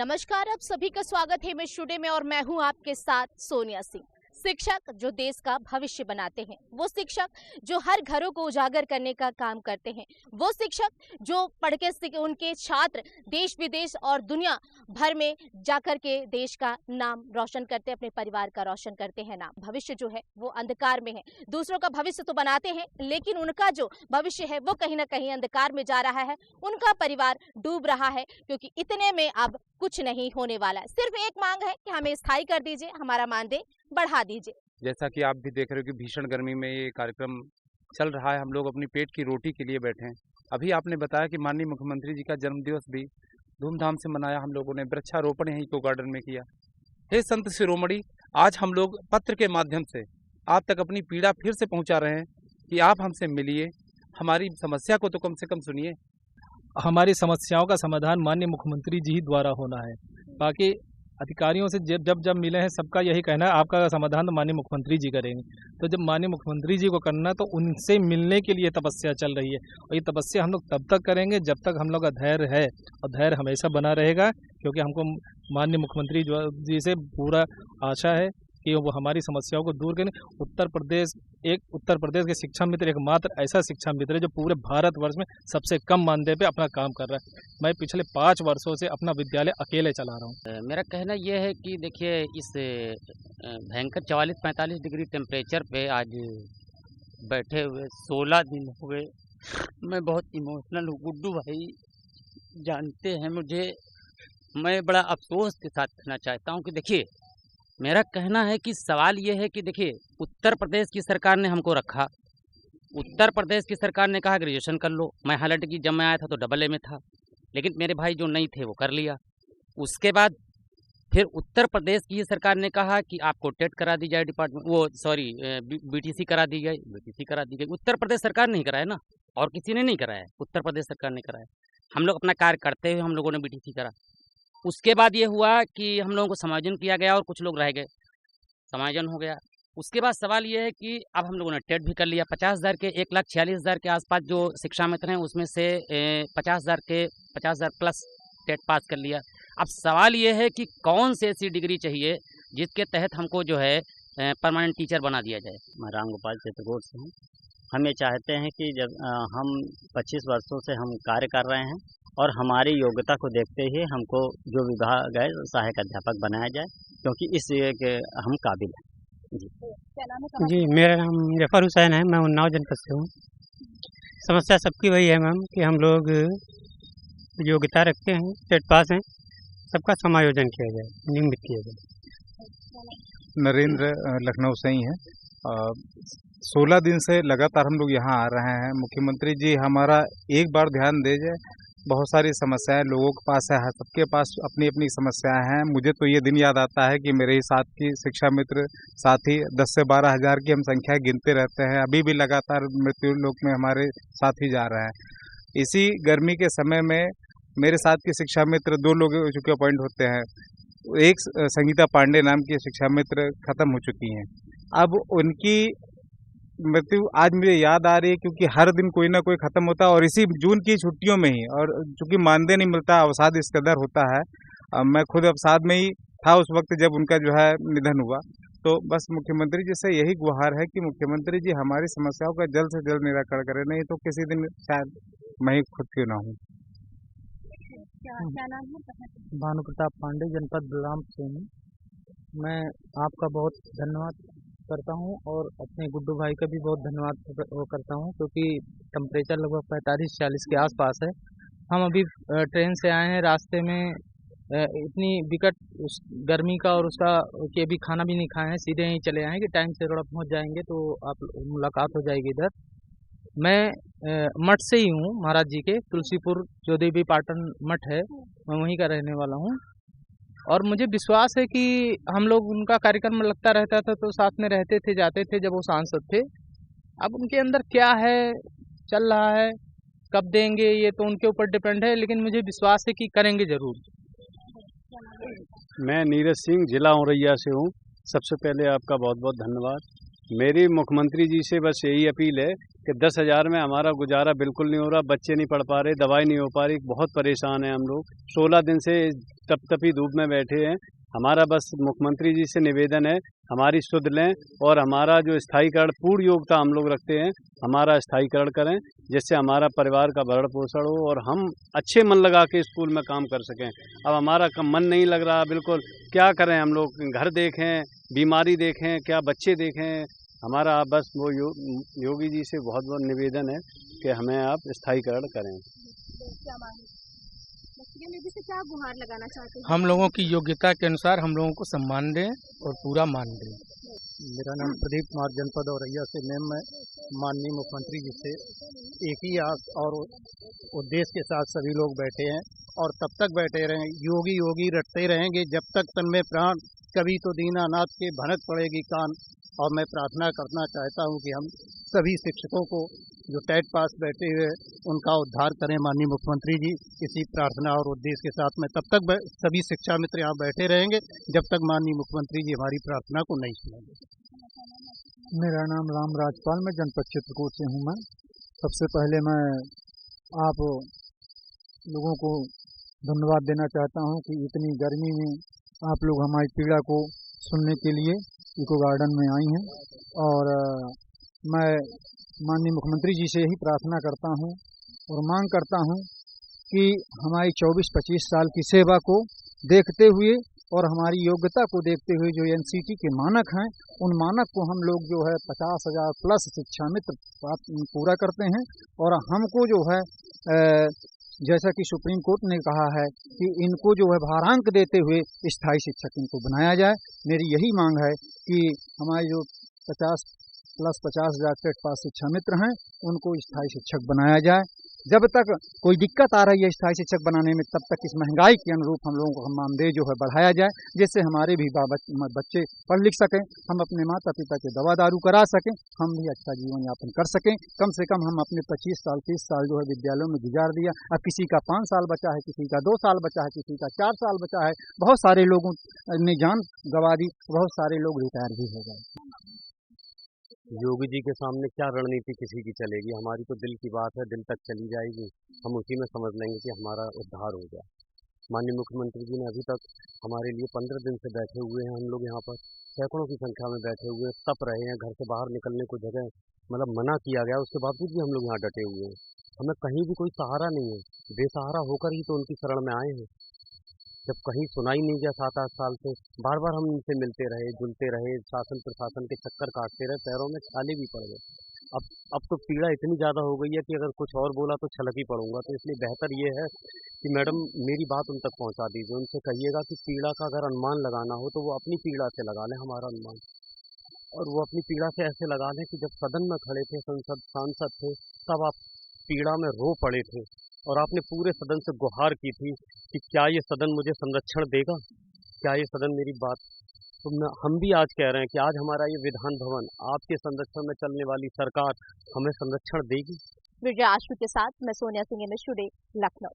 नमस्कार, आप सभी का स्वागत है मैं स्टूडियो में और मैं हूं आपके साथ सोनिया सिंह। शिक्षक जो देश का भविष्य बनाते हैं, वो शिक्षक जो हर घरों को उजागर करने का काम करते हैं, वो शिक्षक जो पढ़ के उनके छात्र देश विदेश और दुनिया भर में जाकर के देश का नाम रोशन करते हैं, अपने परिवार का रोशन करते हैं नाम। भविष्य जो है वो अंधकार में है। दूसरों का भविष्य तो बनाते हैं, लेकिन उनका जो भविष्य है वो कहीं ना कहीं अंधकार में जा रहा है। उनका परिवार डूब रहा है, क्योंकि इतने में अब कुछ नहीं होने वाला है। सिर्फ एक मांग है कि हमें स्थायी कर दीजिए, हमारा मानदेय बढ़ा दीजिए। जैसा कि आप भी देख रहे हो कि भीषण गर्मी में ये कार्यक्रम चल रहा है, हम लोग अपनी पेट की रोटी के लिए बैठे हैं। अभी आपने बताया कि माननीय मुख्यमंत्री जी का जन्मदिवस भी धूमधाम से मनाया, हम लोगों ने वृक्षारोपण यहीं इको गार्डन में किया। हे संत शिरोमणि, आज हम लोग पत्र के माध्यम से आप तक अपनी पीड़ा फिर से पहुंचा रहे हैं कि आप हमसे मिलिए, हमारी समस्या को तो कम से कम सुनिए। हमारी समस्याओं का समाधान माननीय मुख्यमंत्री जी ही द्वारा होना है। बाकी अधिकारियों से जब जब मिले हैं, सबका यही कहना है आपका समाधान तो माननीय मुख्यमंत्री जी करेंगे। तो जब माननीय मुख्यमंत्री जी को करना है तो उनसे मिलने के लिए तपस्या चल रही है, और ये तपस्या हम लोग तब तक करेंगे जब तक हम लोग का धैर्य है, और धैर्य हमेशा बना रहेगा, क्योंकि हमको माननीय मुख्यमंत्री जी से पूरा आशा है कि वो हमारी समस्याओं को दूर करें। उत्तर प्रदेश के शिक्षा मित्र एकमात्र ऐसा शिक्षा मित्र है जो पूरे भारतवर्ष में सबसे कम मानदेय पे अपना काम कर रहा है। मैं पिछले 5 वर्षों से अपना विद्यालय अकेले चला रहा हूँ। मेरा कहना यह है कि देखिए, इस भयंकर 44-45 डिग्री टेम्परेचर पे आज बैठे हुए 16 दिन हुए, मैं बहुत इमोशनल हूँ। गुड्डू भाई जानते हैं मुझे, मैं बड़ा अफसोस के साथ कहना चाहता हूँ कि देखिए, मेरा कहना है कि सवाल ये है कि देखिए, उत्तर प्रदेश की सरकार ने हमको रखा। उत्तर प्रदेश की सरकार ने कहा ग्रेजुएशन कर लो। मैं हालांकि कि जब मैं आया था तो डबल ए में था, लेकिन मेरे भाई जो नहीं थे वो कर लिया। उसके बाद फिर उत्तर प्रदेश की सरकार ने कहा कि आपको टेट करा दी जाए, बीटीसी करा दी गई। उत्तर प्रदेश सरकार नहीं कराया ना, और किसी ने नहीं कराया, उत्तर प्रदेश सरकार ने कराया। हम लोग अपना कार्य करते हुए हम लोगों ने बीटीसी करा। उसके बाद ये हुआ कि हम लोगों को समायोजन किया गया और कुछ लोग रह गए, समायोजन हो गया। उसके बाद सवाल ये है कि अब हम लोगों ने टेट भी कर लिया। 50,000 के 1,46,000 के आसपास जो शिक्षा मित्र हैं, उसमें से 50,000 प्लस टेट पास कर लिया। अब सवाल ये है कि कौन सी ऐसी डिग्री चाहिए जिसके तहत हमको जो है परमानेंट टीचर बना दिया जाए। मैं रामगोपाल चित्रकूट से हूँ। हम ये चाहते हैं कि जब हम 25 वर्षों से हम कार्य कर रहे हैं, और हमारी योग्यता को देखते ही हमको जो विभाग है सहायक अध्यापक बनाया जाए, क्योंकि इस के हम काबिल हैं। जी, मेरा नाम जफर हुसैन है, मैं उन्नाव जनपद से हूँ। समस्या सबकी वही है मैम कि हम लोग योग्यता रखते हैं, टेट पास हैं, सबका समायोजन किया जाए, नियमित किया जाए। नरेंद्र लखनऊ से ही है। 16 दिन से लगातार हम लोग यहाँ आ रहे हैं। मुख्यमंत्री जी हमारा एक बार ध्यान दे जाए। बहुत सारी समस्याएं लोगों के पास है, सबके पास अपनी अपनी समस्याएं हैं। मुझे तो ये दिन याद आता है कि मेरे ही साथ की शिक्षा मित्र साथी 10 से 12 हज़ार की हम संख्या गिनते रहते हैं। अभी भी लगातार मृत्यु लोक में हमारे साथी जा रहे हैं। इसी गर्मी के समय में मेरे साथ के शिक्षा मित्र 2 लोग चुके अपॉइंट होते हैं। एक संगीता पांडे नाम की शिक्षा मित्र खत्म हो चुकी हैं। अब उनकी मृत्यु आज मुझे याद आ रही है, क्योंकि हर दिन कोई ना कोई खत्म होता है, और इसी जून की छुट्टियों में ही, और चूंकि मानदेय नहीं मिलता, अवसाद इस कदर होता है। मैं खुद अवसाद में ही था उस वक्त जब उनका जो है निधन हुआ। तो बस मुख्यमंत्री जी से यही गुहार है कि मुख्यमंत्री जी हमारी समस्याओं का जल्द से जल्द निराकरण करें, नहीं तो किसी दिन शायद मैं ही खुद क्यों ना हूँ। क्या नाम है? भानु प्रताप पांडे, जनपद बलराम से। मैं आपका बहुत धन्यवाद करता हूं, और अपने गुड्डू भाई का भी बहुत धन्यवाद करता हूं, क्योंकि टेम्परेचर लगभग 45-46 के आसपास है। हम अभी ट्रेन से आए हैं, रास्ते में इतनी विकट उस गर्मी का और उसका कि अभी खाना भी नहीं खाए हैं, सीधे यहीं चले आए हैं कि टाइम से थोड़ा पहुंच जाएंगे तो आप मुलाकात हो जाएगी इधर। मैं मठ से ही हूँ, महाराज जी के तुलसीपुर जो देवी पाटन मठ है, मैं वहीं का रहने वाला हूँ। और मुझे विश्वास है कि हम लोग उनका कार्यक्रम लगता रहता था तो साथ में रहते थे, जाते थे जब वो सांसद थे। अब उनके अंदर क्या है, चल रहा है, कब देंगे ये तो उनके ऊपर डिपेंड है, लेकिन मुझे विश्वास है कि करेंगे जरूर। मैं नीरज सिंह, जिला औरैया से हूँ। सबसे पहले आपका बहुत बहुत धन्यवाद मेरी मुख्यमंत्री जी से बस यही अपील है कि 10,000 में हमारा गुजारा बिल्कुल नहीं हो रहा, बच्चे नहीं पढ़ पा रहे, दवाई नहीं हो पा रही, बहुत परेशान हैं हम लोग। 16 दिन से तपतपी धूप में बैठे हैं। हमारा बस मुख्यमंत्री जी से निवेदन है, हमारी सुध लें और हमारा जो स्थायीकरण, पूर्ण योग्यता हम लोग रखते हैं, हमारा स्थायीकरण करें, जिससे हमारा परिवार का भरण पोषण हो और हम अच्छे मन लगा के स्कूल में काम कर सकें। अब हमारा मन नहीं लग रहा बिल्कुल, क्या करें हम लोग? घर देखें, बीमारी देखें, क्या बच्चे देखें? हमारा बस वो योगी जी से बहुत बहुत निवेदन है कि हमें आप स्थायीकरण करें। क्या गुहार लगाना चाहते हैं? हम लोगों की योग्यता के अनुसार हम लोगों को सम्मान दें और पूरा मान दें। मेरा नाम प्रदीप कुमार, जनपद औरैया से। मैं माननीय मुख्यमंत्री जी से एक ही आस और उद्देश्य के साथ सभी लोग बैठे हैं और तब तक बैठे रहें, योगी योगी रटते रहेंगे जब तक तन में प्राण, कभी तो दीनानाथ के भनक पड़ेगी कान। और मैं प्रार्थना करना चाहता हूं कि हम सभी शिक्षकों को जो टेट पास बैठे हुए उनका उद्धार करें माननीय मुख्यमंत्री जी। इसी प्रार्थना और उद्देश्य के साथ में तब तक सभी शिक्षा मित्र यहाँ बैठे रहेंगे जब तक माननीय मुख्यमंत्री जी हमारी प्रार्थना को नहीं सुनेंगे। मेरा नाम राम राजपाल, मैं जनपद चित्रकूट से हूँ। मैं सबसे पहले मैं आप लोगों को धन्यवाद देना चाहता हूँ कि इतनी गर्मी में आप लोग हमारी पीड़ा को सुनने के लिए इको गार्डन में आई हैं। और मैं माननीय मुख्यमंत्री जी से यही प्रार्थना करता हूँ और मांग करता हूँ कि हमारी 24-25 साल की सेवा को देखते हुए और हमारी योग्यता को देखते हुए जो एनसीटी के मानक हैं, उन मानक को हम लोग जो है 50,000 प्लस शिक्षा मित्र पूरा करते हैं। और हमको जो है जैसा कि सुप्रीम कोर्ट ने कहा है कि इनको जो है भारांक देते हुए स्थायी शिक्षक इनको बनाया जाए। मेरी यही मांग है कि हमारे जो 50,000 टेट पास शिक्षा मित्र हैं उनको स्थायी शिक्षक बनाया जाए। जब तक कोई दिक्कत आ रही है स्थायी शिक्षक बनाने में, तब तक इस महंगाई के अनुरूप हम लोगों को मानदेय जो है बढ़ाया जाए, जिससे हमारे भी बच्चे पढ़ लिख सकें, हम अपने माता पिता के दवा दारू करा सकें, हम भी अच्छा जीवन यापन कर सकें। कम से कम हम अपने 25 साल 30 साल जो है विद्यालयों में गुजार दिया, अब किसी का 5 साल बचा है, किसी का 2 साल बचा है, किसी का 4 साल बचा है। बहुत सारे लोगों ने जान गंवा दी, बहुत सारे लोग रिटायर भी हो गए। योगी जी के सामने क्या रणनीति किसी की चलेगी? हमारी तो दिल की बात है, दिल तक चली जाएगी, हम उसी में समझ लेंगे कि हमारा उद्धार हो गया। माननीय मुख्यमंत्री जी ने अभी तक हमारे लिए 15 दिन से बैठे हुए हैं। हम लोग यहाँ पर सैकड़ों की संख्या में बैठे हुए तप रहे हैं, घर से बाहर निकलने को जगह मतलब मना किया गया, उसके बावजूद भी हम लोग यहाँ डटे हुए हैं। हमें कहीं भी कोई सहारा नहीं है, बेसहारा होकर ही तो उनकी शरण में आए हैं। जब कहीं सुनाई नहीं गया 7-8 साल से, बार बार हम इनसे मिलते रहे, जुलते रहे, शासन प्रशासन के चक्कर काटते रहे, पैरों में छाले भी पड़ गए। अब तो पीड़ा इतनी ज़्यादा हो गई है कि अगर कुछ और बोला तो छलक ही पड़ूंगा। तो इसलिए बेहतर ये है कि मैडम मेरी बात उन तक पहुंचा दीजिए, उनसे कहिएगा कि पीड़ा का अगर अनुमान लगाना हो तो वो अपनी पीड़ा से लगा लें हमारा अनुमान, और वो अपनी पीड़ा से ऐसे लगा लें कि जब सदन में खड़े थे, सांसद थे, तब आप पीड़ा में रो पड़े थे और आपने पूरे सदन से गुहार की थी कि क्या ये सदन मुझे संरक्षण देगा, क्या ये सदन मेरी बात। तो हम भी आज कह रहे हैं कि आज हमारा ये विधान भवन, आपके संरक्षण में चलने वाली सरकार हमें संरक्षण देगी। विजय आशु के साथ मैं सोनिया सिंह, MS टुडे, लखनऊ।